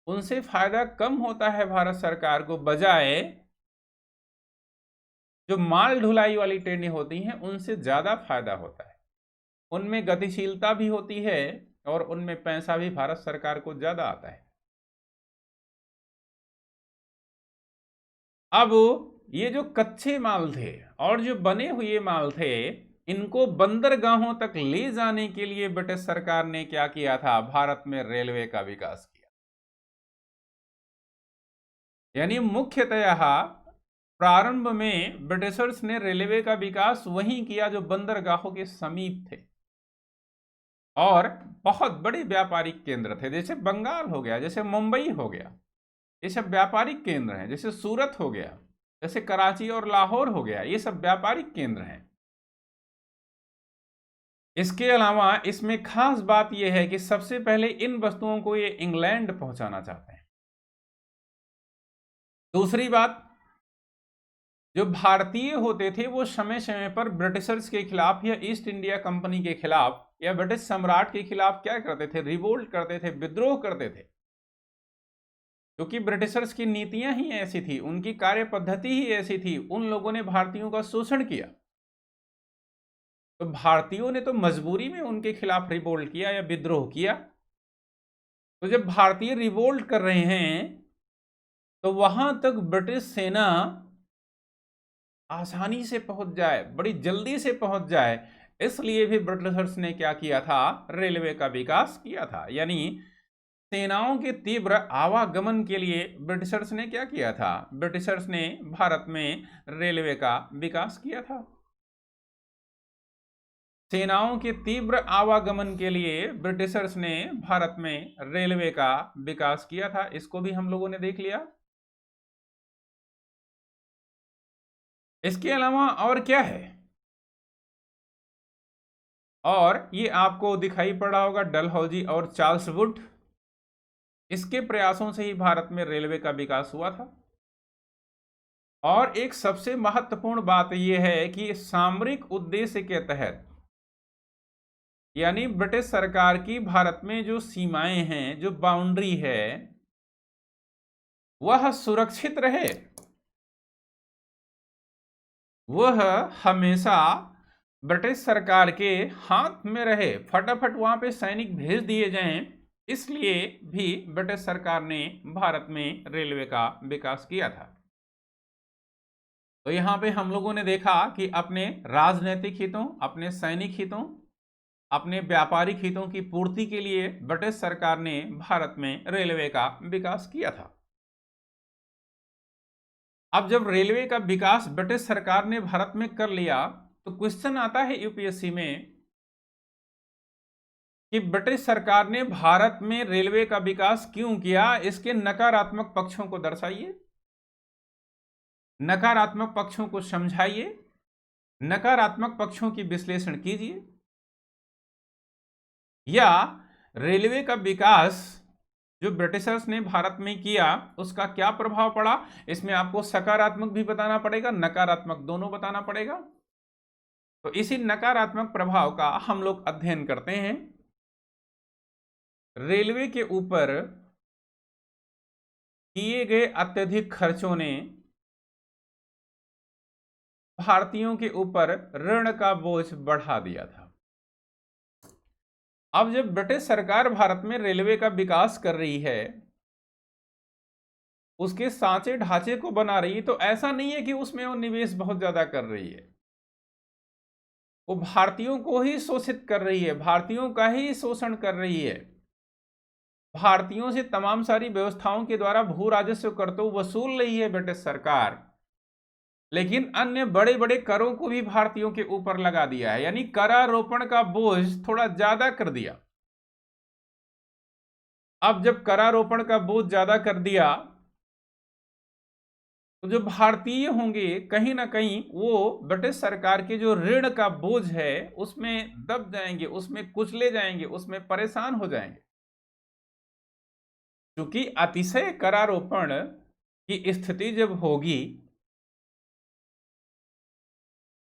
उनसे फायदा कम होता है भारत सरकार को, बजाय जो माल ढुलाई वाली ट्रेनें होती हैं उनसे ज्यादा फायदा होता है। उनमें गतिशीलता भी होती है, और उनमें पैसा भी भारत सरकार को ज्यादा आता है। अब ये जो कच्चे माल थे और जो बने हुए माल थे, इनको बंदरगाहों तक ले जाने के लिए ब्रिटिश सरकार ने क्या किया था, भारत में रेलवे का विकास किया। यानी मुख्यतः प्रारंभ में ब्रिटिशर्स ने रेलवे का विकास वहीं किया जो बंदरगाहों के समीप थे और बहुत बड़े व्यापारिक केंद्र थे, जैसे बंगाल हो गया, जैसे मुंबई हो गया, ये सब व्यापारिक केंद्र हैं। जैसे सूरत हो गया, जैसे कराची और लाहौर हो गया, ये सब व्यापारिक केंद्र हैं। इसके अलावा इसमें खास बात यह है कि सबसे पहले इन वस्तुओं को ये इंग्लैंड पहुंचाना चाहते हैं। दूसरी बात, जो भारतीय होते थे वो समय समय पर ब्रिटिशर्स के खिलाफ या ईस्ट इंडिया कंपनी के खिलाफ या ब्रिटिश सम्राट के खिलाफ क्या करते थे, रिवोल्ट करते थे, विद्रोह करते थे, क्योंकि ब्रिटिशर्स की नीतियां ही ऐसी थी, उनकी कार्य पद्धति ही ऐसी थी। उन लोगों ने भारतीयों का शोषण किया, तो भारतीयों ने तो मजबूरी में उनके खिलाफ रिवोल्ट किया या विद्रोह किया। तो जब भारतीय रिवोल्ट कर रहे हैं तो वहां तक ब्रिटिश सेना आसानी से पहुंच जाए, बड़ी जल्दी से पहुंच जाए, इसलिए भी ब्रिटिशर्स ने क्या किया था, रेलवे का विकास किया था। यानी सेनाओं के तीव्र आवागमन के लिए ब्रिटिशर्स ने क्या किया था, ब्रिटिशर्स ने भारत में रेलवे का विकास किया था। सेनाओं के तीव्र आवागमन के लिए ब्रिटिशर्स ने भारत में रेलवे का विकास किया था। इसको भी हम लोगों ने देख लिया। इसके अलावा और क्या है, और ये आपको दिखाई पड़ा होगा डलहौजी और चार्ल्स वुड, इसके प्रयासों से ही भारत में रेलवे का विकास हुआ था। और एक सबसे महत्वपूर्ण बात यह है कि सामरिक उद्देश्य के तहत, यानी ब्रिटिश सरकार की भारत में जो सीमाएं हैं, जो बाउंड्री है, वह सुरक्षित रहे, वह हमेशा ब्रिटिश सरकार के हाथ में रहे, फटाफट वहां पे सैनिक भेज दिए जाएं, इसलिए भी ब्रिटिश सरकार ने भारत में रेलवे का विकास किया था। तो यहां पे हम लोगों ने देखा कि अपने राजनीतिक हितों, अपने सैनिक हितों, अपने व्यापारिक हितों की पूर्ति के लिए ब्रिटिश सरकार ने भारत में रेलवे का विकास किया था। अब जब रेलवे का विकास ब्रिटिश सरकार ने भारत में कर लिया, तो क्वेश्चन आता है यूपीएससी में कि ब्रिटिश सरकार ने भारत में रेलवे का विकास क्यों किया, इसके नकारात्मक पक्षों को दर्शाइए, नकारात्मक पक्षों को समझाइए, नकारात्मक पक्षों की विश्लेषण कीजिए। या रेलवे का विकास जो ब्रिटिशर्स ने भारत में किया उसका क्या प्रभाव पड़ा, इसमें आपको सकारात्मक भी बताना पड़ेगा, नकारात्मक दोनों बताना पड़ेगा। तो इसी नकारात्मक प्रभाव का हम लोग अध्ययन करते हैं। रेलवे के ऊपर किए गए अत्यधिक खर्चों ने भारतीयों के ऊपर ऋण का बोझ बढ़ा दिया था। अब जब ब्रिटिश सरकार भारत में रेलवे का विकास कर रही है, उसके सांचे ढांचे को बना रही है, तो ऐसा नहीं है कि उसमें वो निवेश बहुत ज्यादा कर रही है, वो भारतीयों को ही शोषित कर रही है, भारतीयों का ही शोषण कर रही है, भारतीयों से तमाम सारी व्यवस्थाओं के द्वारा भू राजस्व कर तो वसूल रही है ब्रिटिश सरकार, लेकिन अन्य बड़े बड़े करों को भी भारतीयों के ऊपर लगा दिया है, यानी करारोपण का बोझ थोड़ा ज्यादा कर दिया। अब जब करारोपण का बोझ ज्यादा कर दिया तो जो भारतीय होंगे कहीं ना कहीं वो ब्रिटिश सरकार के जो ऋण का बोझ है उसमें दब जाएंगे, उसमें कुचले जाएंगे, उसमें परेशान हो जाएंगे, क्योंकि अतिशय करारोपण की स्थिति जब होगी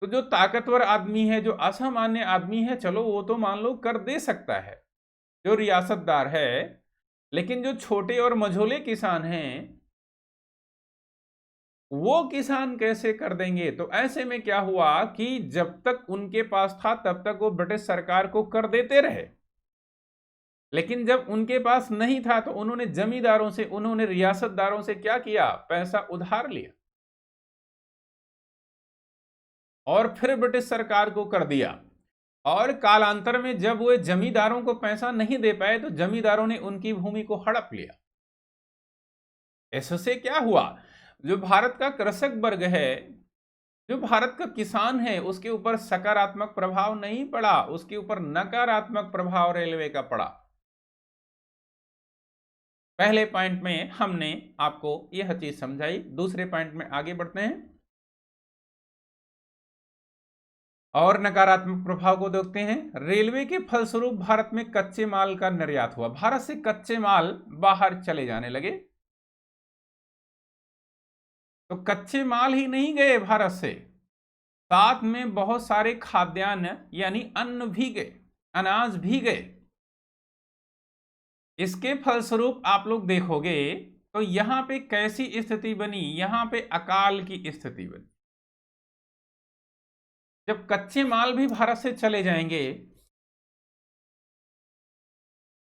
तो जो ताकतवर आदमी है, जो असामान्य आदमी है, चलो वो तो मान लो कर दे सकता है, जो रियासतदार है, लेकिन जो छोटे और मझोले किसान हैं वो किसान कैसे कर देंगे। तो ऐसे में क्या हुआ कि जब तक उनके पास था तब तक वो ब्रिटिश सरकार को कर देते रहे, लेकिन जब उनके पास नहीं था तो उन्होंने जमींदारों से, उन्होंने रियासतदारों से क्या किया, पैसा उधार लिया और फिर ब्रिटिश सरकार को कर दिया। और कालांतर में जब वो जमींदारों को पैसा नहीं दे पाए तो जमींदारों ने उनकी भूमि को हड़प लिया। इससे क्या हुआ, जो भारत का कृषक वर्ग है, जो भारत का किसान है, उसके ऊपर सकारात्मक प्रभाव नहीं पड़ा, उसके ऊपर नकारात्मक प्रभाव रेलवे का पड़ा। पहले पॉइंट में हमने आपको यह चीज समझाई। दूसरे पॉइंट में आगे बढ़ते हैं और नकारात्मक प्रभाव को देखते हैं। रेलवे के फलस्वरूप भारत में कच्चे माल का निर्यात हुआ। भारत से कच्चे माल बाहर चले जाने लगे। तो कच्चे माल ही नहीं गए भारत से, साथ में बहुत सारे खाद्यान्न यानी अन्न भी गए, अनाज भी गए। इसके फलस्वरूप आप लोग देखोगे तो यहां पे कैसी स्थिति बनी, यहां पे अकाल की स्थिति बनी। जब कच्चे माल भी भारत से चले जाएंगे,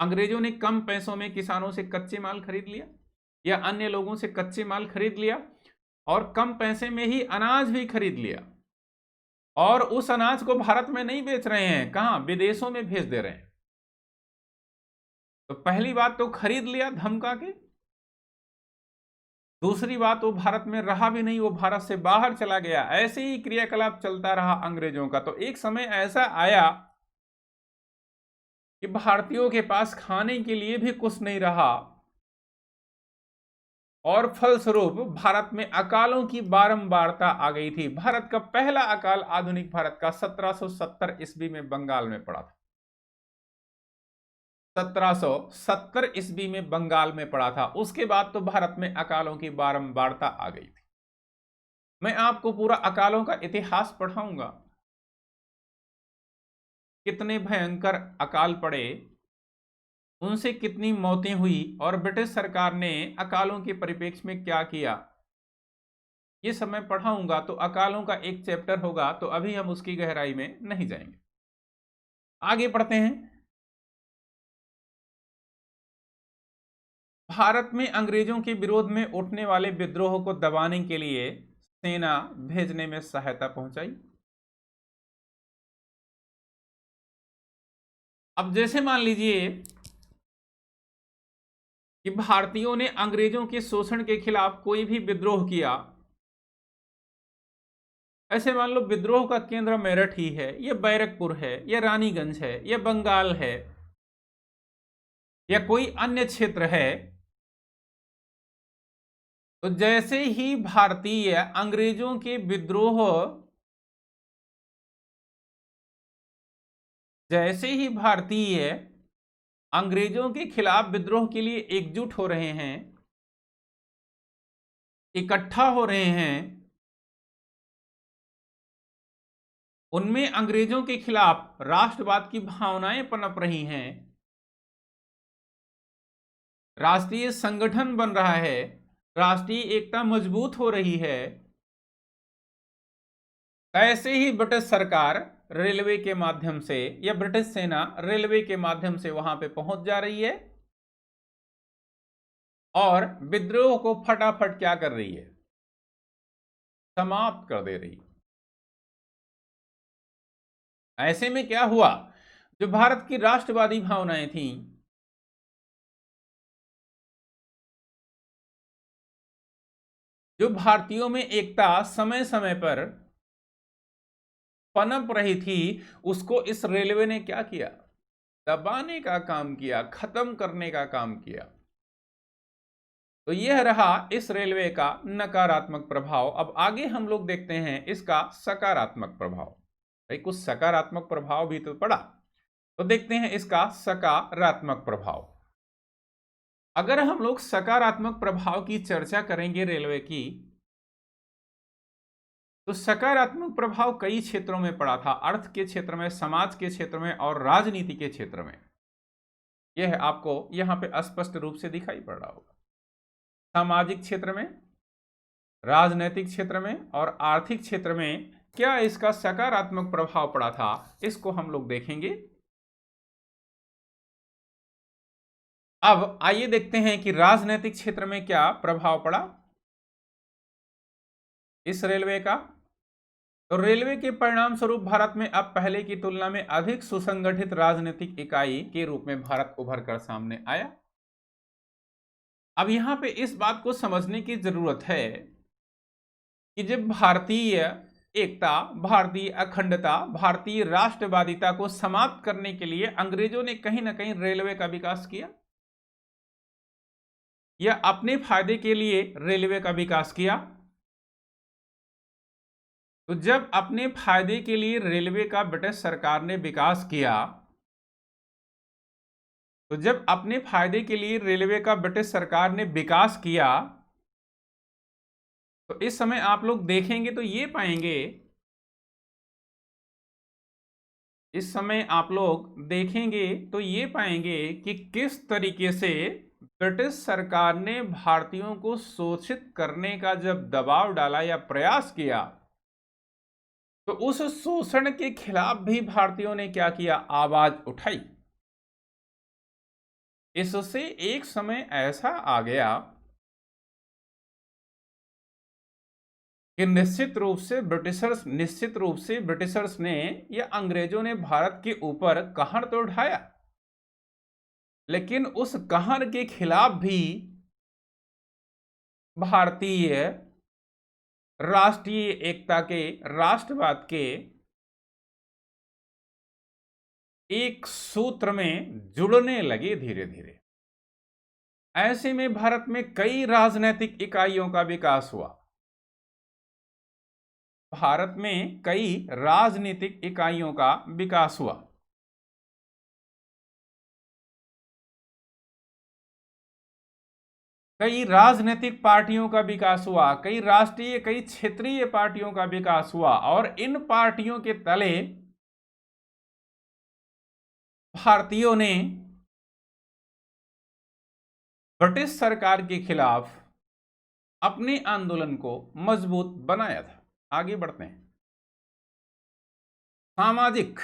अंग्रेजों ने कम पैसों में किसानों से कच्चे माल खरीद लिया या अन्य लोगों से कच्चे माल खरीद लिया और कम पैसे में ही अनाज भी खरीद लिया, और उस अनाज को भारत में नहीं बेच रहे हैं, कहां, विदेशों में भेज दे रहे हैं। तो पहली बात तो खरीद लिया धमका के, दूसरी बात वो भारत में रहा भी नहीं, वो भारत से बाहर चला गया। ऐसे ही क्रियाकलाप चलता रहा अंग्रेजों का। तो एक समय ऐसा आया कि भारतीयों के पास खाने के लिए भी कुछ नहीं रहा और फलस्वरूप भारत में अकालों की बारंबारता आ गई थी। भारत का पहला अकाल आधुनिक भारत का 1770 ईस्वी में बंगाल में पड़ा था। 1770 ईस्वी में बंगाल में पड़ा था। उसके बाद तो भारत में अकालों की बारंबारता आ गई थी। मैं आपको पूरा अकालों का इतिहास पढ़ाऊंगा, कितने भयंकर अकाल पड़े, उनसे कितनी मौतें हुई और ब्रिटिश सरकार ने अकालों के परिप्रेक्ष्य में क्या किया, ये सब मैं पढ़ाऊंगा। तो अकालों का एक चैप्टर होगा, तो अभी हम उसकी गहराई में नहीं जाएंगे। आगे पढ़ते हैं। भारत में अंग्रेजों के विरोध में उठने वाले विद्रोह को दबाने के लिए सेना भेजने में सहायता पहुंचाई। अब जैसे मान लीजिए कि भारतीयों ने अंग्रेजों के शोषण के खिलाफ कोई भी विद्रोह किया, ऐसे मान लो विद्रोह का केंद्र मेरठ ही है, या बैरकपुर है, या रानीगंज है, या बंगाल है, या कोई अन्य क्षेत्र है। तो जैसे ही भारतीय अंग्रेजों के विद्रोह, जैसे ही भारतीय अंग्रेजों के खिलाफ विद्रोह के लिए एकजुट हो रहे हैं, इकट्ठा हो रहे हैं, उनमें अंग्रेजों के खिलाफ राष्ट्रवाद की भावनाएं पनप रही हैं, राष्ट्रीय संगठन बन रहा है, राष्ट्रीय एकता मजबूत हो रही है, ऐसे ही ब्रिटिश सरकार रेलवे के माध्यम से या ब्रिटिश सेना रेलवे के माध्यम से वहां पे पहुंच जा रही है और विद्रोह को फटाफट क्या कर रही है, समाप्त कर दे रही है। ऐसे में क्या हुआ, जो भारत की राष्ट्रवादी भावनाएं थीं, जो भारतीयों में एकता समय समय पर पनप रही थी, उसको इस रेलवे ने क्या किया, दबाने का काम किया, खत्म करने का काम किया। तो यह रहा इस रेलवे का नकारात्मक प्रभाव। अब आगे हम लोग देखते हैं इसका सकारात्मक प्रभाव। भाई कुछ सकारात्मक प्रभाव भी तो पड़ा, तो देखते हैं इसका सकारात्मक प्रभाव। अगर हम लोग सकारात्मक प्रभाव की चर्चा करेंगे रेलवे की, तो सकारात्मक प्रभाव कई क्षेत्रों में पड़ा था। अर्थ के क्षेत्र में, समाज के क्षेत्र में और राजनीति के क्षेत्र में। यह आपको यहां पे स्पष्ट रूप से दिखाई पड़ रहा होगा। सामाजिक क्षेत्र में, राजनैतिक क्षेत्र में और आर्थिक क्षेत्र में क्या इसका सकारात्मक प्रभाव पड़ा था, इसको हम लोग देखेंगे। अब आइए देखते हैं कि राजनीतिक क्षेत्र में क्या प्रभाव पड़ा इस रेलवे का। तो रेलवे के परिणाम स्वरूप भारत में अब पहले की तुलना में अधिक सुसंगठित राजनीतिक इकाई के रूप में भारत उभर कर सामने आया। अब यहां पे इस बात को समझने की जरूरत है कि जब भारतीय एकता, भारतीय अखंडता, भारतीय राष्ट्रवादिता को समाप्त करने के लिए अंग्रेजों ने कहीं ना कहीं रेलवे का विकास किया या अपने फायदे के लिए रेलवे का विकास किया। तो जब अपने फायदे के लिए रेलवे का ब्रिटिश सरकार ने विकास किया, तो जब अपने फायदे के लिए रेलवे का ब्रिटिश सरकार ने विकास किया, तो इस समय आप लोग देखेंगे तो ये पाएंगे, इस समय आप लोग देखेंगे तो ये पाएंगे कि किस तरीके से ब्रिटिश सरकार ने भारतीयों को शोषित करने का जब दबाव डाला या प्रयास किया, तो उस शोषण के खिलाफ भी भारतीयों ने क्या किया, आवाज उठाई। इससे एक समय ऐसा आ गया कि निश्चित रूप से ब्रिटिशर्स ने या अंग्रेजों ने भारत के ऊपर कहर तो उठाया, लेकिन उस कहर के खिलाफ भी भारतीय राष्ट्रीय एकता के, राष्ट्रवाद के एक सूत्र में जुड़ने लगे धीरे धीरे। ऐसे में भारत में कई राजनीतिक इकाइयों का विकास हुआ। भारत में कई राजनीतिक इकाइयों का विकास हुआ। कई राजनीतिक पार्टियों का विकास हुआ, कई राष्ट्रीय, कई क्षेत्रीय पार्टियों का विकास हुआ, और इन पार्टियों के तले भारतीयों ने ब्रिटिश सरकार के खिलाफ अपने आंदोलन को मजबूत बनाया था। आगे बढ़ते हैं। सामाजिक,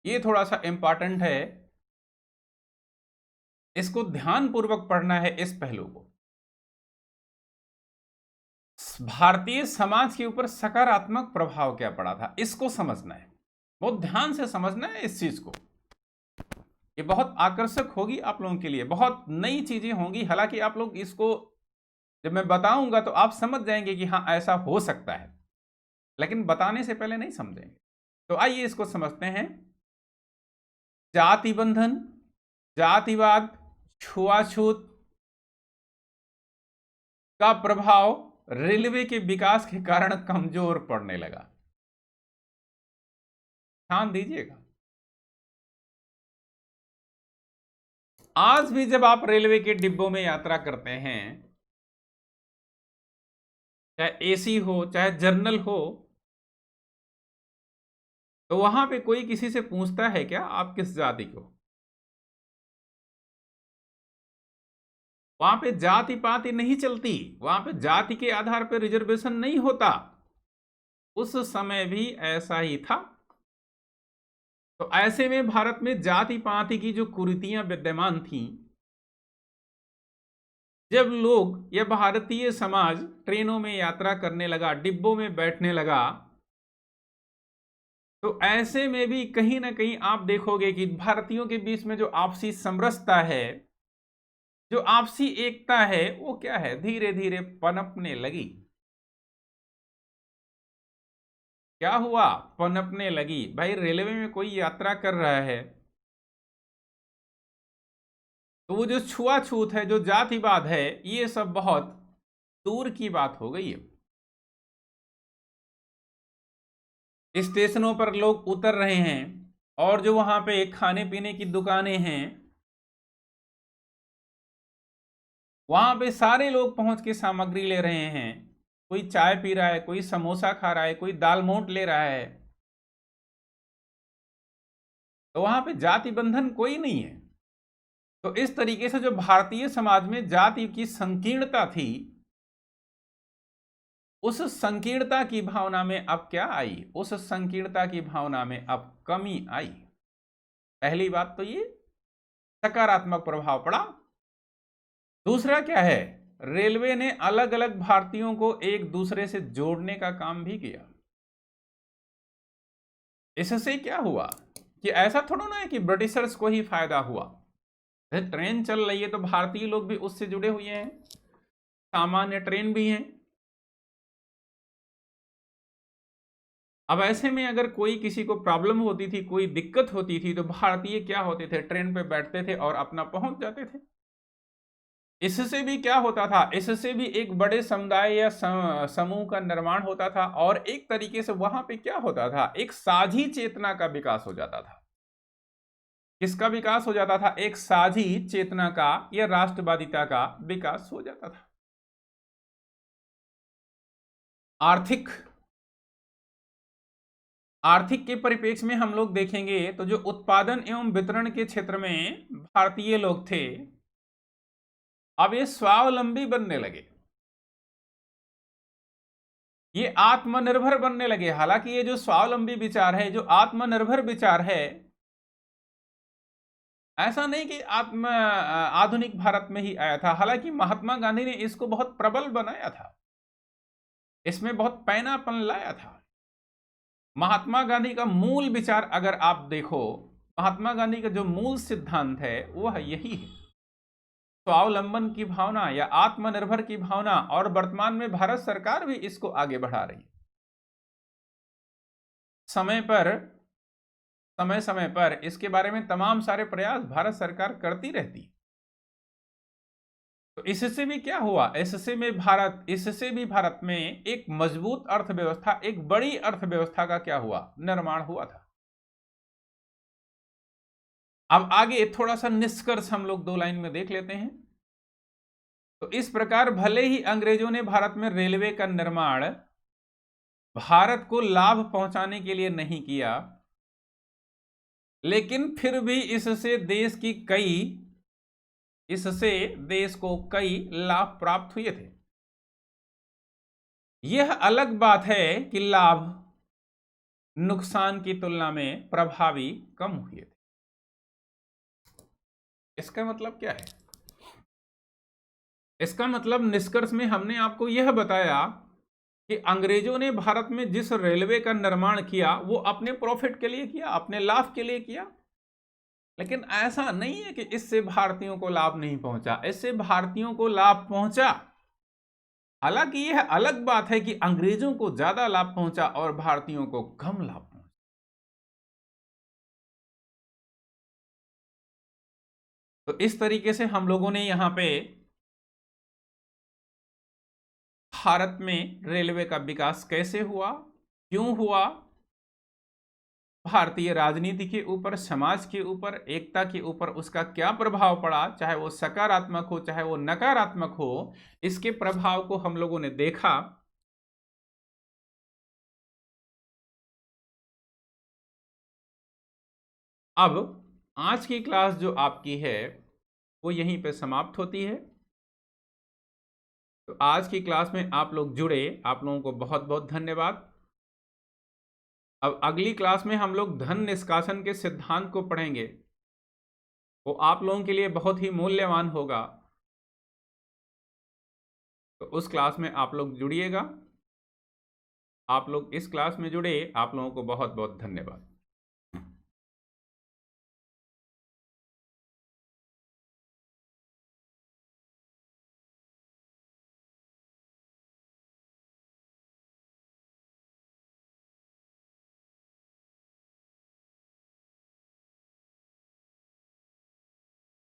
ये थोड़ा सा इंपॉर्टेंट है, इसको ध्यानपूर्वक पढ़ना है इस पहलू को। भारतीय समाज के ऊपर सकारात्मक प्रभाव क्या पड़ा था, इसको समझना है, बहुत ध्यान से समझना है इस चीज को। ये बहुत आकर्षक होगी आप लोगों के लिए, बहुत नई चीजें होंगी। हालांकि आप लोग इसको जब मैं बताऊंगा तो आप समझ जाएंगे कि हाँ ऐसा हो सकता है, लेकिन बताने से पहले नहीं समझेंगे। तो आइए इसको समझते हैं। जाति बंधन, जातिवाद, छुआछूत का प्रभाव रेलवे के विकास के कारण कमजोर पड़ने लगा। ध्यान दीजिएगा, आज भी जब आप रेलवे के डिब्बों में यात्रा करते हैं, चाहे एसी हो चाहे जनरल हो, तो वहां पे कोई किसी से पूछता है क्या आप किस जाति को? वहां पे जाति पाति नहीं चलती, वहां पे जाति के आधार पर रिजर्वेशन नहीं होता। उस समय भी ऐसा ही था। तो ऐसे में भारत में जाति पाति की जो कुरीतियां विद्यमान थीं, जब लोग या भारतीय समाज ट्रेनों में यात्रा करने लगा, डिब्बों में बैठने लगा, तो ऐसे में भी कहीं ना कहीं आप देखोगे कि भारतीयों के बीच में जो आपसी समरसता है, जो आपसी एकता है, वो क्या है, धीरे धीरे पनपने लगी। क्या हुआ, पनपने लगी। भाई रेलवे में कोई यात्रा कर रहा है तो वो जो छुआछूत है, जो जातिवाद है, ये सब बहुत दूर की बात हो गई है। स्टेशनों पर लोग उतर रहे हैं और जो वहां पे खाने पीने की दुकानें हैं, वहां पे सारे लोग पहुंच के सामग्री ले रहे हैं। कोई चाय पी रहा है, कोई समोसा खा रहा है, कोई दाल मोट ले रहा है। तो वहां पे जाति बंधन कोई नहीं है। तो इस तरीके से जो भारतीय समाज में जाति की संकीर्णता थी, उस संकीर्णता की भावना में अब क्या आई, उस संकीर्णता की भावना में अब कमी आई। पहली बात तो ये। सकारात्मक प्रभाव पड़ा। दूसरा क्या है, रेलवे ने अलग अलग भारतीयों को एक दूसरे से जोड़ने का काम भी किया। इससे क्या हुआ कि ऐसा थोड़ा ना है कि ब्रिटिशर्स को ही फायदा हुआ। ट्रेन चल रही है तो भारतीय लोग भी उससे जुड़े हुए हैं, सामान्य ट्रेन भी हैं। अब ऐसे में अगर कोई किसी को प्रॉब्लम होती थी, कोई दिक्कत होती थी, तो भारतीय क्या होते थे, ट्रेन पे बैठते थे और अपना पहुंच जाते थे। इससे भी क्या होता था, इससे भी एक बड़े समुदाय या समूह का निर्माण होता था, और एक तरीके से वहां पे क्या होता था, एक साझी चेतना का विकास हो जाता था। किसका विकास हो जाता था, एक साझी चेतना का या राष्ट्रवादिता का विकास हो जाता था। आर्थिक के परिप्रेक्ष्य में हम लोग देखेंगे तो जो उत्पादन एवं वितरण के क्षेत्र में भारतीय लोग थे, अब ये स्वावलंबी बनने लगे, ये आत्मनिर्भर बनने लगे। हालांकि ये जो स्वावलंबी विचार है, जो आत्मनिर्भर विचार है, ऐसा नहीं कि आधुनिक भारत में ही आया था। हालांकि महात्मा गांधी ने इसको बहुत प्रबल बनाया था, इसमें बहुत पैनापन लाया था। महात्मा गांधी का मूल विचार अगर आप देखो, महात्मा गांधी का जो मूल सिद्धांत है वह यही है, स्वावलंबन की भावना या आत्मनिर्भर की भावना। और वर्तमान में भारत सरकार भी इसको आगे बढ़ा रही है। समय समय पर इसके बारे में तमाम सारे प्रयास भारत सरकार करती रहती है। तो इससे भी क्या हुआ, इससे भी भारत में एक मजबूत अर्थव्यवस्था, एक बड़ी अर्थव्यवस्था का क्या हुआ, निर्माण हुआ था। अब आगे थोड़ा सा निष्कर्ष हम लोग 2 लाइन में देख लेते हैं। तो इस प्रकार भले ही अंग्रेजों ने भारत में रेलवे का निर्माण भारत को लाभ पहुंचाने के लिए नहीं किया, लेकिन फिर भी इससे देश को कई लाभ प्राप्त हुए थे। यह अलग बात है कि लाभ नुकसान की तुलना में प्रभावी कम हुए थे। इसका मतलब क्या है, इसका मतलब निष्कर्ष में हमने आपको यह बताया कि अंग्रेजों ने भारत में जिस रेलवे का निर्माण किया वो अपने प्रॉफिट के लिए किया, अपने लाभ के लिए किया। लेकिन ऐसा नहीं है कि इससे भारतीयों को लाभ नहीं पहुंचा, इससे भारतीयों को लाभ पहुंचा। हालांकि यह अलग बात है कि अंग्रेजों को ज्यादा लाभ पहुंचा और भारतीयों को कम लाभ पहुंचा। तो इस तरीके से हम लोगों ने यहां पे भारत में रेलवे का विकास कैसे हुआ, क्यों हुआ, भारतीय राजनीति के ऊपर, समाज के ऊपर, एकता के ऊपर उसका क्या प्रभाव पड़ा, चाहे वो सकारात्मक हो चाहे वो नकारात्मक हो, इसके प्रभाव को हम लोगों ने देखा। अब आज की क्लास जो आपकी है वो यहीं पे समाप्त होती है। तो आज की क्लास में आप लोग जुड़े, आप लोगों को बहुत बहुत धन्यवाद। अब अगली क्लास में हम लोग धन निष्कासन के सिद्धांत को पढ़ेंगे, वो आप लोगों के लिए बहुत ही मूल्यवान होगा। तो उस क्लास में आप लोग जुड़िएगा। आप लोग इस क्लास में जुड़े, आप लोगों को बहुत बहुत धन्यवाद।